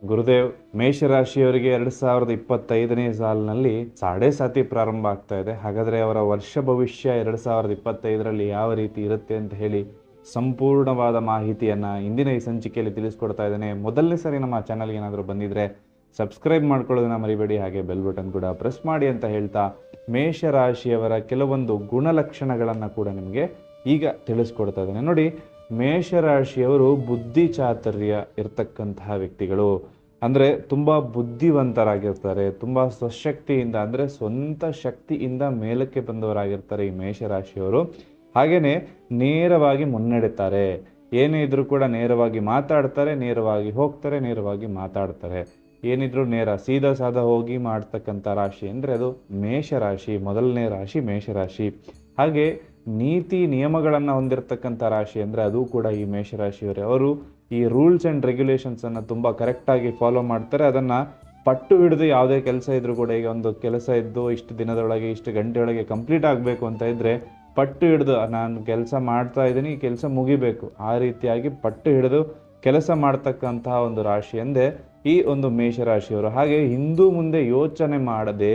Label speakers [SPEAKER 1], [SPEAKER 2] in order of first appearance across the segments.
[SPEAKER 1] ಗುರುದೇವ್, ಮೇಷರಾಶಿಯವರಿಗೆ 2025ನೇ ಸಾಲಿನಲ್ಲಿ ಸಾಡೆ ಸಾತಿ ಪ್ರಾರಂಭ ಆಗ್ತಾ ಇದೆ. ಹಾಗಾದರೆ ಅವರ ವರ್ಷ ಭವಿಷ್ಯ 2025ರಲ್ಲಿ ಯಾವ ರೀತಿ ಇರುತ್ತೆ ಅಂತ ಹೇಳಿ ಸಂಪೂರ್ಣವಾದ ಮಾಹಿತಿಯನ್ನು ಇಂದಿನ ಈ ಸಂಚಿಕೆಯಲ್ಲಿ ತಿಳಿಸ್ಕೊಡ್ತಾ ಇದ್ದೇನೆ. ಮೊದಲನೇ ಸರಿ ನಮ್ಮ ಚಾನಲ್ಗೆ ಏನಾದರೂ ಬಂದಿದ್ರೆ ಸಬ್ಸ್ಕ್ರೈಬ್ ಮಾಡ್ಕೊಳ್ಳೋದನ್ನ ಮರಿಬೇಡಿ, ಹಾಗೆ ಬೆಲ್ ಬಟನ್ ಕೂಡ ಪ್ರೆಸ್ ಮಾಡಿ ಅಂತ ಹೇಳ್ತಾ ಮೇಷರಾಶಿಯವರ ಕೆಲವೊಂದು ಗುಣಲಕ್ಷಣಗಳನ್ನು ಕೂಡ ನಿಮಗೆ ಈಗ ತಿಳಿಸ್ಕೊಡ್ತಾ ಇದ್ದೇನೆ. ನೋಡಿ, ಮೇಷರಾಶಿಯವರು ಬುದ್ಧಿ ಚಾತುರ್ಯ ಇರ್ತಕ್ಕಂತಹ ವ್ಯಕ್ತಿಗಳು. ಅಂದರೆ ತುಂಬ ಬುದ್ಧಿವಂತರಾಗಿರ್ತಾರೆ, ತುಂಬ ಸ್ವಶಕ್ತಿಯಿಂದ ಅಂದರೆ ಸ್ವಂತ ಶಕ್ತಿಯಿಂದ ಮೇಲಕ್ಕೆ ಬಂದವರಾಗಿರ್ತಾರೆ ಈ ಮೇಷರಾಶಿಯವರು. ಹಾಗೆಯೇ ನೇರವಾಗಿ ಮುನ್ನಡೆತಾರೆ, ಏನೇ ಇದ್ರೂ ಕೂಡ ನೇರವಾಗಿ ಮಾತಾಡ್ತಾರೆ, ನೇರವಾಗಿ ಹೋಗ್ತಾರೆ, ನೇರವಾಗಿ ಮಾತಾಡ್ತಾರೆ. ಏನಿದ್ರು ನೇರ ಸೀದಾ ಸಾದಾ ಹೋಗಿ ಮಾಡ್ತಕ್ಕಂಥ ರಾಶಿ ಅಂದರೆ ಅದು ಮೇಷರಾಶಿ, ಮೊದಲನೇ ರಾಶಿ ಮೇಷರಾಶಿ. ಹಾಗೆ ನೀತಿ ನಿಯಮಗಳನ್ನು ಹೊಂದಿರತಕ್ಕಂಥ ರಾಶಿ ಅಂದರೆ ಅದು ಕೂಡ ಈ ಮೇಷರಾಶಿಯವರೇ. ಅವರು ಈ ರೂಲ್ಸ್ ಆ್ಯಂಡ್ ರೆಗ್ಯುಲೇಷನ್ಸನ್ನು ತುಂಬ ಕರೆಕ್ಟಾಗಿ ಫಾಲೋ ಮಾಡ್ತಾರೆ. ಅದನ್ನು ಪಟ್ಟು ಹಿಡಿದು ಯಾವುದೇ ಕೆಲಸ ಇದ್ರೂ ಕೂಡ, ಈಗ ಒಂದು ಕೆಲಸ ಇದ್ದು ಇಷ್ಟು ದಿನದೊಳಗೆ ಇಷ್ಟು ಗಂಟೆಯೊಳಗೆ ಕಂಪ್ಲೀಟ್ ಆಗಬೇಕು ಅಂತ ಇದ್ದರೆ ಪಟ್ಟು ಹಿಡಿದು ನಾನು ಕೆಲಸ ಮಾಡ್ತಾ ಇದ್ದೀನಿ, ಈ ಕೆಲಸ ಮುಗಿಬೇಕು, ಆ ರೀತಿಯಾಗಿ ಪಟ್ಟು ಹಿಡಿದು ಕೆಲಸ ಮಾಡ್ತಕ್ಕಂತಹ ಒಂದು ರಾಶಿ ಎಂದೇ ಈ ಒಂದು ಮೇಷರಾಶಿಯವರು. ಹಾಗೆ ಹಿಂದೂ ಮುಂದೆ ಯೋಚನೆ ಮಾಡದೆ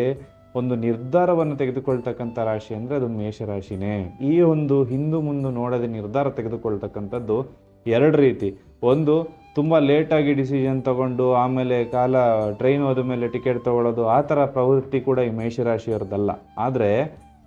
[SPEAKER 1] ಒಂದು ನಿರ್ಧಾರವನ್ನು ತೆಗೆದುಕೊಳ್ತಕ್ಕಂಥ ರಾಶಿ ಅಂದರೆ ಅದು ಮೇಷರಾಶಿನೇ. ಈ ಒಂದು ಹಿಂದೂ ಮುಂದೆ ನೋಡದೆ ನಿರ್ಧಾರ ತೆಗೆದುಕೊಳ್ತಕ್ಕಂಥದ್ದು ಎರಡು ರೀತಿ. ಒಂದು, ತುಂಬ ಲೇಟಾಗಿ ಡಿಸಿಷನ್ ತಗೊಂಡು ಆಮೇಲೆ ಟ್ರೈನ್ ಹೋದ ಮೇಲೆ ಟಿಕೆಟ್ ತಗೊಳ್ಳೋದು, ಆ ಥರ ಪ್ರವೃತ್ತಿ ಕೂಡ ಈ ಮೇಷರಾಶಿಯವ್ರದ್ದಲ್ಲ. ಆದರೆ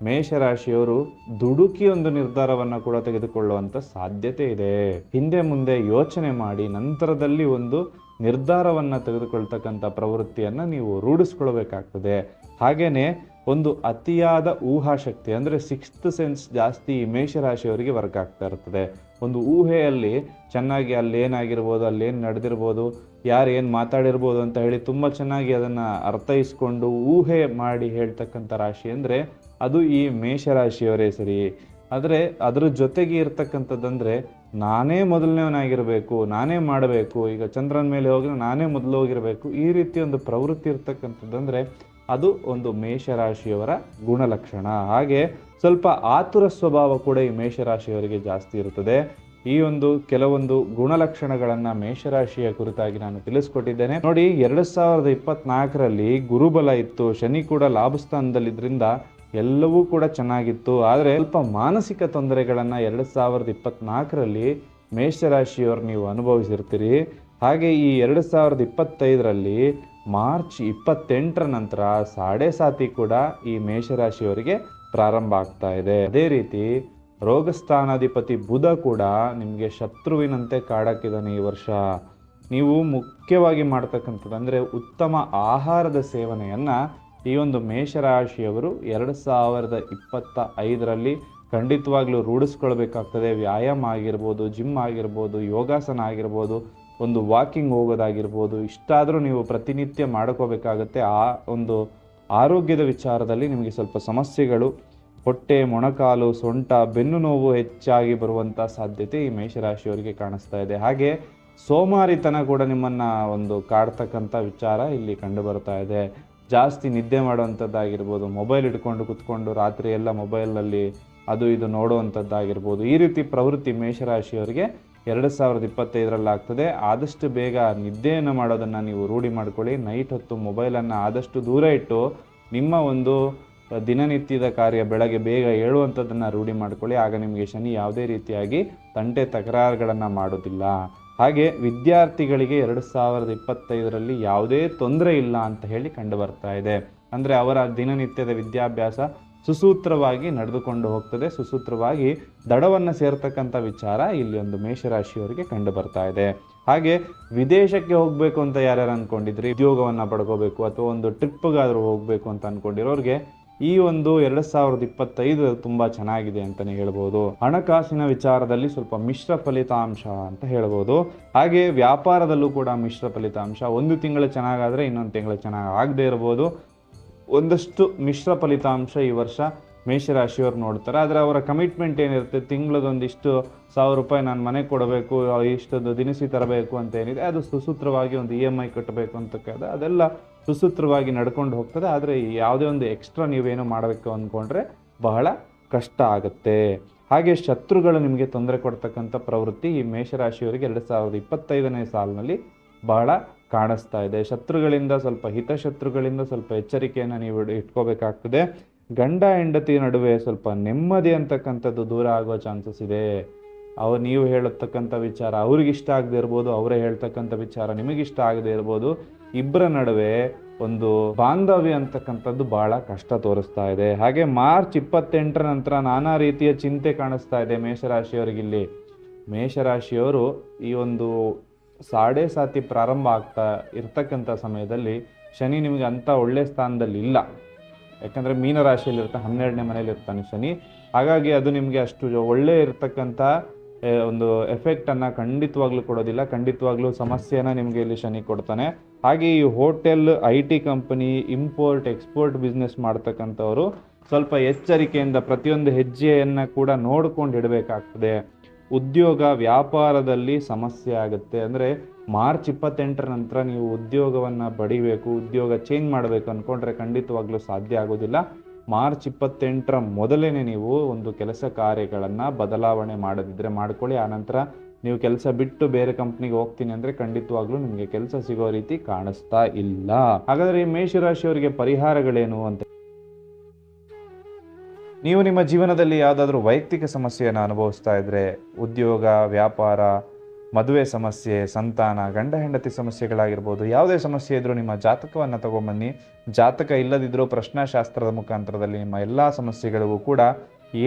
[SPEAKER 1] ಮೇಷರಾಶಿಯವರು ದುಡುಕಿ ಒಂದು ನಿರ್ಧಾರವನ್ನು ಕೂಡ ತೆಗೆದುಕೊಳ್ಳುವಂಥ ಸಾಧ್ಯತೆ ಇದೆ. ಹಿಂದೆ ಮುಂದೆ ಯೋಚನೆ ಮಾಡಿ ನಂತರದಲ್ಲಿ ಒಂದು ನಿರ್ಧಾರವನ್ನು ತೆಗೆದುಕೊಳ್ತಕ್ಕಂಥ ಪ್ರವೃತ್ತಿಯನ್ನು ನೀವು ರೂಢಿಸ್ಕೊಳ್ಬೇಕಾಗ್ತದೆ. ಹಾಗೆಯೇ ಒಂದು ಅತಿಯಾದ ಊಹಾಶಕ್ತಿ ಅಂದರೆ ಸಿಕ್ಸ್ತ್ ಸೆನ್ಸ್ ಜಾಸ್ತಿ ಈ ಮೇಷರಾಶಿಯವರಿಗೆ ವರ್ಕ್ ಆಗ್ತಾ ಇರ್ತದೆ. ಒಂದು ಊಹೆಯಲ್ಲಿ ಚೆನ್ನಾಗಿ ಅಲ್ಲೇನಾಗಿರ್ಬೋದು, ಅಲ್ಲೇನು ನಡೆದಿರ್ಬೋದು, ಯಾರು ಏನು ಮಾತಾಡಿರ್ಬೋದು ಅಂತ ಹೇಳಿ ತುಂಬ ಚೆನ್ನಾಗಿ ಅದನ್ನು ಅರ್ಥೈಸ್ಕೊಂಡು ಊಹೆ ಮಾಡಿ ಹೇಳ್ತಕ್ಕಂಥ ರಾಶಿ ಅಂದರೆ ಅದು ಈ ಮೇಷರಾಶಿಯವರೇ ಸರಿ. ಆದರೆ ಅದರ ಜೊತೆಗೆ ಇರ್ತಕ್ಕಂಥದ್ದಂದರೆ ನಾನೇ ಮೊದಲನೇವನಾಗಿರಬೇಕು, ನಾನೇ ಮಾಡಬೇಕು, ಈಗ ಚಂದ್ರನ ಮೇಲೆ ಹೋಗಿ ನಾನೇ ಮೊದಲು ಹೋಗಿರಬೇಕು, ಈ ರೀತಿ ಒಂದು ಪ್ರವೃತ್ತಿ ಇರ್ತಕ್ಕಂಥದ್ದಂದರೆ ಅದು ಒಂದು ಮೇಷರಾಶಿಯವರ ಗುಣಲಕ್ಷಣ. ಹಾಗೆ ಸ್ವಲ್ಪ ಆತುರ ಸ್ವಭಾವ ಕೂಡ ಈ ಮೇಷರಾಶಿಯವರಿಗೆ ಜಾಸ್ತಿ ಇರುತ್ತದೆ. ಈ ಒಂದು ಕೆಲವೊಂದು ಗುಣಲಕ್ಷಣಗಳನ್ನು ಮೇಷರಾಶಿಯ ಕುರಿತಾಗಿ ನಾನು ತಿಳಿಸ್ಕೊಟ್ಟಿದ್ದೇನೆ. ನೋಡಿ, 2024ರಲ್ಲಿ ಗುರುಬಲ ಇತ್ತು, ಶನಿ ಕೂಡ ಲಾಭಸ್ಥಾನದಲ್ಲಿದ್ದರಿಂದ ಎಲ್ಲವೂ ಕೂಡ ಚೆನ್ನಾಗಿತ್ತು. ಆದರೆ ಸ್ವಲ್ಪ ಮಾನಸಿಕ ತೊಂದರೆಗಳನ್ನು 2024ರಲ್ಲಿ ಮೇಷರಾಶಿಯವರು ನೀವು ಅನುಭವಿಸಿರ್ತೀರಿ. ಹಾಗೆ ಈ 2025ರಲ್ಲಿ ಮಾರ್ಚ್ 28ರ ನಂತರ ಸಾಡೆ ಸಾತಿ ಕೂಡ ಈ ಮೇಷರಾಶಿಯವರಿಗೆ ಪ್ರಾರಂಭ ಆಗ್ತಾ ಇದೆ. ಅದೇ ರೀತಿ ರೋಗಸ್ಥಾನಾಧಿಪತಿ ಬುಧ ಕೂಡ ನಿಮಗೆ ಶತ್ರುವಿನಂತೆ ಕಾಡಕ್ಕಿದ್ದಾನೆ ಈ ವರ್ಷ. ನೀವು ಮುಖ್ಯವಾಗಿ ಮಾಡ್ತಕ್ಕಂಥದ್ದು ಅಂದರೆ ಉತ್ತಮ ಆಹಾರದ ಸೇವನೆಯನ್ನು ಈ ಒಂದು ಮೇಷರಾಶಿಯವರು 2025ರಲ್ಲಿ ಖಂಡಿತವಾಗ್ಲೂ ರೂಢಿಸ್ಕೊಳ್ಬೇಕಾಗ್ತದೆ. ವ್ಯಾಯಾಮ ಆಗಿರ್ಬೋದು, ಜಿಮ್ ಆಗಿರ್ಬೋದು, ಯೋಗಾಸನ ಆಗಿರ್ಬೋದು, ಒಂದು ವಾಕಿಂಗ್ ಹೋಗೋದಾಗಿರ್ಬೋದು, ಇಷ್ಟಾದರೂ ನೀವು ಪ್ರತಿನಿತ್ಯ ಮಾಡ್ಕೋಬೇಕಾಗತ್ತೆ. ಆ ಒಂದು ಆರೋಗ್ಯದ ವಿಚಾರದಲ್ಲಿ ನಿಮಗೆ ಸ್ವಲ್ಪ ಸಮಸ್ಯೆಗಳು, ಹೊಟ್ಟೆ, ಮೊಣಕಾಲು, ಸೊಂಟ, ಬೆನ್ನು ನೋವು ಹೆಚ್ಚಾಗಿ ಬರುವಂಥ ಸಾಧ್ಯತೆ ಈ ಮೇಷರಾಶಿಯವರಿಗೆ ಕಾಣಿಸ್ತಾ ಇದೆ. ಹಾಗೆ ಸೋಮಾರಿತನ ಕೂಡ ನಿಮ್ಮನ್ನು ಒಂದು ಕಾಡ್ತಕ್ಕಂಥ ವಿಚಾರ ಇಲ್ಲಿ ಕಂಡು ಬರ್ತಾ ಇದೆ. ಜಾಸ್ತಿ ನಿದ್ದೆ ಮಾಡುವಂಥದ್ದಾಗಿರ್ಬೋದು, ಮೊಬೈಲ್ ಇಟ್ಕೊಂಡು ಕುತ್ಕೊಂಡು ರಾತ್ರಿ ಎಲ್ಲ ಮೊಬೈಲಲ್ಲಿ ಅದು ಇದು ನೋಡುವಂಥದ್ದಾಗಿರ್ಬೋದು, ಈ ರೀತಿ ಪ್ರವೃತ್ತಿ ಮೇಷರಾಶಿಯವರಿಗೆ 2025ರಲ್ಲಿ ಆಗ್ತದೆ. ಆದಷ್ಟು ಬೇಗ ನಿದ್ದೆಯನ್ನು ಮಾಡೋದನ್ನು ನೀವು ರೂಢಿ ಮಾಡ್ಕೊಳ್ಳಿ. ನೈಟ್ ಹೊತ್ತು ಮೊಬೈಲನ್ನು ಆದಷ್ಟು ದೂರ ಇಟ್ಟು ನಿಮ್ಮ ಒಂದು ದಿನನಿತ್ಯದ ಕಾರ್ಯ ಬೆಳಗ್ಗೆ ಬೇಗ ಏಳುವಂಥದ್ದನ್ನು ರೂಢಿ ಮಾಡ್ಕೊಳ್ಳಿ. ಆಗ ನಿಮಗೆ ಶನಿ ಯಾವುದೇ ರೀತಿಯಾಗಿ ತಂಟೆ ತಕರಾರುಗಳನ್ನು ಮಾಡೋದಿಲ್ಲ. ಹಾಗೆ ವಿದ್ಯಾರ್ಥಿಗಳಿಗೆ 2025ರಲ್ಲಿ ಯಾವುದೇ ತೊಂದರೆ ಇಲ್ಲ ಅಂತ ಹೇಳಿ ಕಂಡು ಬರ್ತಾ ಇದೆ. ಅಂದರೆ ಅವರ ದಿನನಿತ್ಯದ ವಿದ್ಯಾಭ್ಯಾಸ ಸುಸೂತ್ರವಾಗಿ ನಡೆದುಕೊಂಡು ಹೋಗ್ತದೆ, ಸುಸೂತ್ರವಾಗಿ ದಡವನ್ನು ಸೇರ್ತಕ್ಕಂಥ ವಿಚಾರ ಇಲ್ಲಿ ಒಂದು ಮೇಷರಾಶಿಯವರಿಗೆ ಕಂಡು ಬರ್ತಾ ಇದೆ. ಹಾಗೆ ವಿದೇಶಕ್ಕೆ ಹೋಗಬೇಕು ಅಂತ ಯಾರ್ಯಾರು ಅಂದ್ಕೊಂಡಿದ್ರಿ, ಉದ್ಯೋಗವನ್ನು ಪಡ್ಕೋಬೇಕು ಅಥವಾ ಒಂದು ಟ್ರಿಪ್ಗಾದರೂ ಹೋಗಬೇಕು ಅಂತ ಅಂದ್ಕೊಂಡಿರೋರಿಗೆ ಈ ಒಂದು 2025 ತುಂಬ ಚೆನ್ನಾಗಿದೆ ಅಂತಲೇ ಹೇಳ್ಬೋದು. ಹಣಕಾಸಿನ ವಿಚಾರದಲ್ಲಿ ಸ್ವಲ್ಪ ಮಿಶ್ರ ಫಲಿತಾಂಶ ಅಂತ ಹೇಳ್ಬೋದು. ಹಾಗೆ ವ್ಯಾಪಾರದಲ್ಲೂ ಕೂಡ ಮಿಶ್ರ ಫಲಿತಾಂಶ. ಒಂದು ತಿಂಗಳು ಚೆನ್ನಾಗಾದರೆ ಇನ್ನೊಂದು ತಿಂಗಳು ಚೆನ್ನಾಗಿ ಆಗದೆ ಇರ್ಬೋದು. ಒಂದಷ್ಟು ಮಿಶ್ರ ಫಲಿತಾಂಶ ಈ ವರ್ಷ ಮೇಷರಾಶಿಯವರು ನೋಡ್ತಾರೆ. ಆದರೆ ಅವರ ಕಮಿಟ್ಮೆಂಟ್ ಏನಿರುತ್ತೆ, ತಿಂಗಳದೊಂದಿಷ್ಟು 1000 ರೂಪಾಯಿ ನಾನು ಮನೆಗೆ ಕೊಡಬೇಕು, ಇಷ್ಟೊಂದು ದಿನಸಿ ತರಬೇಕು ಅಂತ ಏನಿದೆ, ಅದು ಸುಸೂತ್ರವಾಗಿ ಒಂದು EMI ಕಟ್ಟಬೇಕು ಅಂತ ಅದೆಲ್ಲ ಸುಸೂತ್ರವಾಗಿ ನಡ್ಕೊಂಡು ಹೋಗ್ತದೆ. ಆದರೆ ಯಾವುದೇ ಒಂದು ಎಕ್ಸ್ಟ್ರಾ ನೀವೇನು ಮಾಡಬೇಕು ಅಂದ್ಕೊಂಡ್ರೆ ಬಹಳ ಕಷ್ಟ ಆಗುತ್ತೆ. ಹಾಗೆ ಶತ್ರುಗಳು ನಿಮಗೆ ತೊಂದರೆ ಕೊಡ್ತಕ್ಕಂಥ ಪ್ರವೃತ್ತಿ ಈ ಮೇಷರಾಶಿಯವರಿಗೆ 2025ನೇ ಸಾಲಿನಲ್ಲಿ ಬಹಳ ಕಾಣಿಸ್ತಾ ಇದೆ. ಶತ್ರುಗಳಿಂದ ಸ್ವಲ್ಪ ಹಿತಶತ್ರುಗಳಿಂದ ಸ್ವಲ್ಪ ಎಚ್ಚರಿಕೆಯನ್ನು ನೀವು ಇಟ್ಕೋಬೇಕಾಗ್ತದೆ. ಗಂಡ ಹೆಂಡತಿ ನಡುವೆ ಸ್ವಲ್ಪ ನೆಮ್ಮದಿ ಅಂತಕ್ಕಂಥದ್ದು ದೂರ ಆಗೋ ಚಾನ್ಸಸ್ ಇದೆ. ನೀವು ಹೇಳತಕ್ಕಂಥ ವಿಚಾರ ಅವ್ರಿಗೆ ಇಷ್ಟ ಆಗದೆ ಇರ್ಬೋದು, ಅವರೇ ಹೇಳ್ತಕ್ಕಂಥ ವಿಚಾರ ನಿಮಗಿಷ್ಟ ಆಗದೆ ಇರ್ಬೋದು. ಇಬ್ಬರ ನಡುವೆ ಒಂದು ಬಾಂಧವ್ಯ ಅಂತಕ್ಕಂಥದ್ದು ಬಹಳ ಕಷ್ಟ ತೋರಿಸ್ತಾ ಇದೆ. ಹಾಗೆ ಮಾರ್ಚ್ 28 ನಂತರ ನಾನಾ ರೀತಿಯ ಚಿಂತೆ ಕಾಣಿಸ್ತಾ ಇದೆ ಮೇಷರಾಶಿಯವರಿಗಿಲ್ಲಿ. ಮೇಷರಾಶಿಯವರು ಈ ಒಂದು ಸಾಡೆ ಸಾತಿ ಪ್ರಾರಂಭ ಆಗ್ತಾ ಇರ್ತಕ್ಕಂಥ ಸಮಯದಲ್ಲಿ ಶನಿ ನಿಮಗೆ ಅಂಥ ಒಳ್ಳೆ ಸ್ಥಾನದಲ್ಲಿ ಇಲ್ಲ. ಯಾಕಂದರೆ ಮೀನರಾಶಿಯಲ್ಲಿ ಇರ್ತಾನೆ, 12ನೇ ಮನೇಲಿ ಇರ್ತಾನೆ ಶನಿ. ಹಾಗಾಗಿ ಅದು ನಿಮಗೆ ಅಷ್ಟು ಒಳ್ಳೆ ಇರ್ತಕ್ಕಂಥ ಒಂದು ಎಫೆಕ್ಟನ್ನು ಖಂಡಿತವಾಗ್ಲೂ ಕೊಡೋದಿಲ್ಲ. ಖಂಡಿತವಾಗ್ಲೂ ಸಮಸ್ಯೆನ ನಿಮಗೆ ಇಲ್ಲಿ ಶನಿ ಕೊಡ್ತಾನೆ. ಹಾಗೆ ಈ hotel, IT company, import export business ಮಾಡ್ತಕ್ಕಂಥವ್ರು ಸ್ವಲ್ಪ ಎಚ್ಚರಿಕೆಯಿಂದ ಪ್ರತಿಯೊಂದು ಹೆಜ್ಜೆಯನ್ನು ಕೂಡ ನೋಡ್ಕೊಂಡು ಇಡಬೇಕಾಗ್ತದೆ. ಉದ್ಯೋಗ ವ್ಯಾಪಾರದಲ್ಲಿ ಸಮಸ್ಯೆ ಆಗುತ್ತೆ. ಅಂದರೆ ಮಾರ್ಚ್ 28 ನಂತರ ನೀವು ಉದ್ಯೋಗವನ್ನು ಪಡಿಬೇಕು, ಉದ್ಯೋಗ ಚೇಂಜ್ ಮಾಡಬೇಕು ಅಂದ್ಕೊಂಡ್ರೆ ಖಂಡಿತವಾಗ್ಲೂ ಸಾಧ್ಯ ಆಗೋದಿಲ್ಲ. ಮಾರ್ಚ್ 28 ಮೊದಲೇ ನೀವು ಒಂದು ಕೆಲಸ ಕಾರ್ಯಗಳನ್ನು ಬದಲಾವಣೆ ಮಾಡದಿದ್ದರೆ ಮಾಡ್ಕೊಳ್ಳಿ. ಆನಂತರ ನೀವು ಕೆಲಸ ಬಿಟ್ಟು ಬೇರೆ ಕಂಪ್ನಿಗೆ ಹೋಗ್ತೀನಿ ಅಂದರೆ ಖಂಡಿತವಾಗ್ಲೂ ನಿಮಗೆ ಕೆಲಸ ಸಿಗೋ ರೀತಿ ಕಾಣಿಸ್ತಾ ಇಲ್ಲ. ಹಾಗಾದರೆ ಈ ಮೇಷರಾಶಿಯವರಿಗೆ ಪರಿಹಾರಗಳೇನು ಅಂತ, ನೀವು ನಿಮ್ಮ ಜೀವನದಲ್ಲಿ ಯಾವುದಾದ್ರೂ ವೈಯಕ್ತಿಕ ಸಮಸ್ಯೆಯನ್ನು ಅನುಭವಿಸ್ತಾ ಇದ್ದರೆ, ಉದ್ಯೋಗ, ವ್ಯಾಪಾರ, ಮದುವೆ ಸಮಸ್ಯೆ, ಸಂತಾನ, ಗಂಡ ಹೆಂಡತಿ ಸಮಸ್ಯೆಗಳಾಗಿರ್ಬೋದು, ಯಾವುದೇ ಸಮಸ್ಯೆ ಇದ್ದರೂ ನಿಮ್ಮ ಜಾತಕವನ್ನು ತಗೊಂಬನ್ನಿ. ಜಾತಕ ಇಲ್ಲದಿದ್ದರೂ ಪ್ರಶ್ನಾಶಾಸ್ತ್ರದ ಮುಖಾಂತರದಲ್ಲಿ ನಿಮ್ಮ ಎಲ್ಲ ಸಮಸ್ಯೆಗಳಿಗೂ ಕೂಡ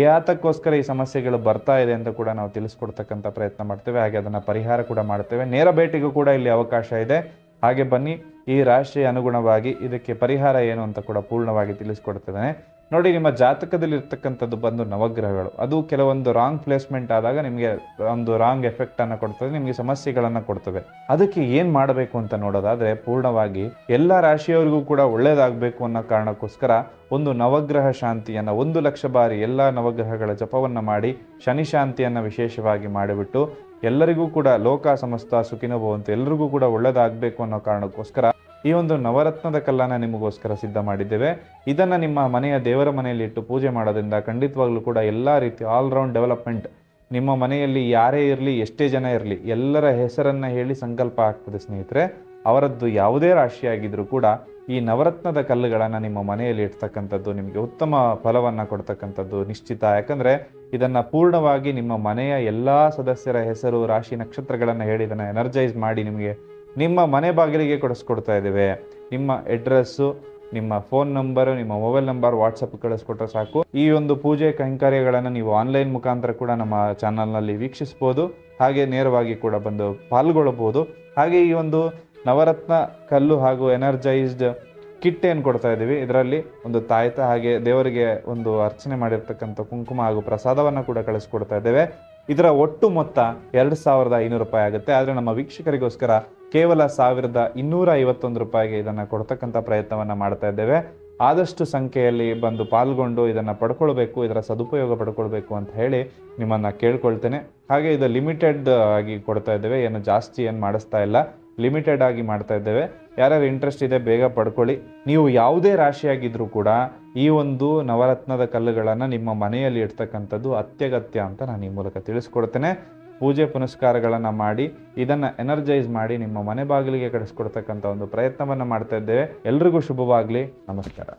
[SPEAKER 1] ಯಾತಕ್ಕೋಸ್ಕರ ಈ ಸಮಸ್ಯೆಗಳು ಬರ್ತಾ ಇದೆ ಅಂತ ಕೂಡ ನಾವು ತಿಳಿಸ್ಕೊಡ್ತಕ್ಕಂಥ ಪ್ರಯತ್ನ ಮಾಡ್ತೇವೆ. ಹಾಗೆ ಅದನ್ನು ಪರಿಹಾರ ಕೂಡ ಮಾಡ್ತೇವೆ. ನೇರ ಭೇಟಿಗೂ ಕೂಡ ಇಲ್ಲಿ ಅವಕಾಶ ಇದೆ. ಹಾಗೆ ಬನ್ನಿ, ಈ ರಾಶಿಯ ಅನುಗುಣವಾಗಿ ಇದಕ್ಕೆ ಪರಿಹಾರ ಏನು ಅಂತ ಕೂಡ ಪೂರ್ಣವಾಗಿ ತಿಳಿಸ್ಕೊಡ್ತಿದ್ದೇನೆ. ನೋಡಿ, ನಿಮ್ಮ ಜಾತಕದಲ್ಲಿ ಇರ್ತಕ್ಕಂಥದ್ದು ಬಂದು ನವಗ್ರಹಗಳು. ಅದು ಕೆಲವೊಂದು ರಾಂಗ್ ಪ್ಲೇಸ್ಮೆಂಟ್ ಆದಾಗ ನಿಮಗೆ ಒಂದು ರಾಂಗ್ ಎಫೆಕ್ಟನ್ನು ಕೊಡ್ತದೆ, ನಿಮಗೆ ಸಮಸ್ಯೆಗಳನ್ನು ಕೊಡ್ತವೆ. ಅದಕ್ಕೆ ಏನು ಮಾಡಬೇಕು ಅಂತ ನೋಡೋದಾದರೆ, ಪೂರ್ಣವಾಗಿ ಎಲ್ಲ ರಾಶಿಯವರಿಗೂ ಕೂಡ ಒಳ್ಳೆಯದಾಗಬೇಕು ಅನ್ನೋ ಕಾರಣಕ್ಕೋಸ್ಕರ ಒಂದು ನವಗ್ರಹ ಶಾಂತಿಯನ್ನು 1 ಲಕ್ಷ ಬಾರಿ ಎಲ್ಲ ನವಗ್ರಹಗಳ ಜಪವನ್ನು ಮಾಡಿ ಶನಿ ಶಾಂತಿಯನ್ನು ವಿಶೇಷವಾಗಿ ಮಾಡಿಬಿಟ್ಟು ಎಲ್ಲರಿಗೂ ಕೂಡ ಲೋಕ ಸಮಸ್ತ ಸುಖಿನೋ ಭವಂತು, ಎಲ್ಲರಿಗೂ ಕೂಡ ಒಳ್ಳೆಯದಾಗಬೇಕು ಅನ್ನೋ ಕಾರಣಕ್ಕೋಸ್ಕರ ಈ ಒಂದು ನವರತ್ನದ ಕಲ್ಲನ್ನು ನಿಮಗೋಸ್ಕರ ಸಿದ್ಧ ಮಾಡಿದ್ದೇವೆ. ಇದನ್ನು ನಿಮ್ಮ ಮನೆಯ ದೇವರ ಮನೆಯಲ್ಲಿ ಇಟ್ಟು ಪೂಜೆ ಮಾಡೋದ್ರಿಂದ ಖಂಡಿತವಾಗ್ಲೂ ಕೂಡ ಎಲ್ಲ ರೀತಿ ಆಲ್ರೌಂಡ್ ಡೆವಲಪ್ಮೆಂಟ್, ನಿಮ್ಮ ಮನೆಯಲ್ಲಿ ಯಾರೇ ಇರಲಿ, ಎಷ್ಟೇ ಜನ ಇರಲಿ, ಎಲ್ಲರ ಹೆಸರನ್ನು ಹೇಳಿ ಸಂಕಲ್ಪ ಆಗ್ತದೆ ಸ್ನೇಹಿತರೆ. ಅವರದ್ದು ಯಾವುದೇ ರಾಶಿಯಾಗಿದ್ದರೂ ಕೂಡ ಈ ನವರತ್ನದ ಕಲ್ಲುಗಳನ್ನು ನಿಮ್ಮ ಮನೆಯಲ್ಲಿ ಇಡ್ತಕ್ಕಂಥದ್ದು ನಿಮಗೆ ಉತ್ತಮ ಫಲವನ್ನು ಕೊಡ್ತಕ್ಕಂಥದ್ದು ನಿಶ್ಚಿತ. ಯಾಕಂದರೆ ಇದನ್ನು ಪೂರ್ಣವಾಗಿ ನಿಮ್ಮ ಮನೆಯ ಎಲ್ಲ ಸದಸ್ಯರ ಹೆಸರು, ರಾಶಿ, ನಕ್ಷತ್ರಗಳನ್ನು ಹೇಳಿ ಇದನ್ನು ಎನರ್ಜೈಸ್ ಮಾಡಿ ನಿಮಗೆ ನಿಮ್ಮ ಮನೆ ಬಾಗಿಲಿಗೆ ಕೊಡಿಸ್ಕೊಡ್ತಾ ಇದ್ದೇವೆ. ನಿಮ್ಮ ಅಡ್ರೆಸ್ಸು, ನಿಮ್ಮ ಫೋನ್ ನಂಬರು, ನಿಮ್ಮ ಮೊಬೈಲ್ ನಂಬರ್ ವಾಟ್ಸಪ್ ಕಳಿಸ್ಕೊಟ್ರೆ ಸಾಕು. ಈ ಒಂದು ಪೂಜೆ ಕೈಂಕರ್ಯಗಳನ್ನು ನೀವು ಆನ್ಲೈನ್ ಮುಖಾಂತರ ಕೂಡ ನಮ್ಮ ಚಾನಲ್ನಲ್ಲಿ ವೀಕ್ಷಿಸ್ಬೋದು. ಹಾಗೆ ನೇರವಾಗಿ ಕೂಡ ಬಂದು ಪಾಲ್ಗೊಳ್ಬೋದು. ಹಾಗೆ ಈ ಒಂದು ನವರತ್ನ ಕಲ್ಲು ಹಾಗೂ ಎನರ್ಜೈಸ್ಡ್ ಕಿಟ್ ಏನು ಕೊಡ್ತಾ ಇದ್ದೀವಿ, ಇದರಲ್ಲಿ ಒಂದು ತಾಯ್ತ ಹಾಗೆ ದೇವರಿಗೆ ಒಂದು ಅರ್ಚನೆ ಮಾಡಿರ್ತಕ್ಕಂಥ ಕುಂಕುಮ ಹಾಗೂ ಪ್ರಸಾದವನ್ನು ಕೂಡ ಕಳಿಸ್ಕೊಡ್ತಾ ಇದ್ದೇವೆ. ಇದರ ಒಟ್ಟು ಮೊತ್ತ 2500 ರೂಪಾಯಿ ಆಗುತ್ತೆ. ಆದರೆ ನಮ್ಮ ವೀಕ್ಷಕರಿಗೋಸ್ಕರ ಕೇವಲ 1251 ರೂಪಾಯಿಗೆ ಇದನ್ನು ಕೊಡ್ತಕ್ಕಂಥ ಪ್ರಯತ್ನವನ್ನು ಮಾಡ್ತಾ ಇದ್ದೇವೆ. ಆದಷ್ಟು ಸಂಖ್ಯೆಯಲ್ಲಿ ಬಂದು ಪಾಲ್ಗೊಂಡು ಇದನ್ನು ಪಡ್ಕೊಳ್ಬೇಕು, ಇದರ ಸದುಪಯೋಗ ಪಡ್ಕೊಳ್ಬೇಕು ಅಂತ ಹೇಳಿ ನಿಮ್ಮನ್ನು ಕೇಳ್ಕೊಳ್ತೇನೆ. ಹಾಗೆ ಇದು ಲಿಮಿಟೆಡ್ ಆಗಿ ಕೊಡ್ತಾ ಇದ್ದೇವೆ, ಏನು ಜಾಸ್ತಿ ಏನು ಮಾಡಿಸ್ತಾ ಇಲ್ಲ, ಲಿಮಿಟೆಡ್ ಆಗಿ ಮಾಡ್ತಾ ಇದ್ದೇವೆ. ಯಾರ್ಯಾರು ಇಂಟ್ರೆಸ್ಟ್ ಇದೆ ಬೇಗ ಪಡ್ಕೊಳ್ಳಿ. ನೀವು ಯಾವುದೇ ರಾಶಿಯಾಗಿದ್ದರೂ ಕೂಡ ಈ ಒಂದು ನವರತ್ನದ ಕಲ್ಲುಗಳನ್ನು ನಿಮ್ಮ ಮನೆಯಲ್ಲಿ ಇಡ್ತಕ್ಕಂಥದ್ದು ಅತ್ಯಗತ್ಯ ಅಂತ ನಾನು ಈ ಮೂಲಕ ತಿಳಿಸ್ಕೊಡ್ತೇನೆ. ಪೂಜೆ ಪುನಸ್ಕಾರಗಳನ್ನು ಮಾಡಿ ಇದನ್ನು ಎನರ್ಜೈಸ್ ಮಾಡಿ ನಿಮ್ಮ ಮನೆ ಬಾಗಿಲಿಗೆ ಕಳಿಸ್ಕೊಡ್ತಕ್ಕಂಥ ಒಂದು ಪ್ರಯತ್ನವನ್ನು ಮಾಡ್ತಾ ಇದ್ದೇವೆ. ಎಲ್ರಿಗೂ ಶುಭವಾಗಲಿ. ನಮಸ್ಕಾರ.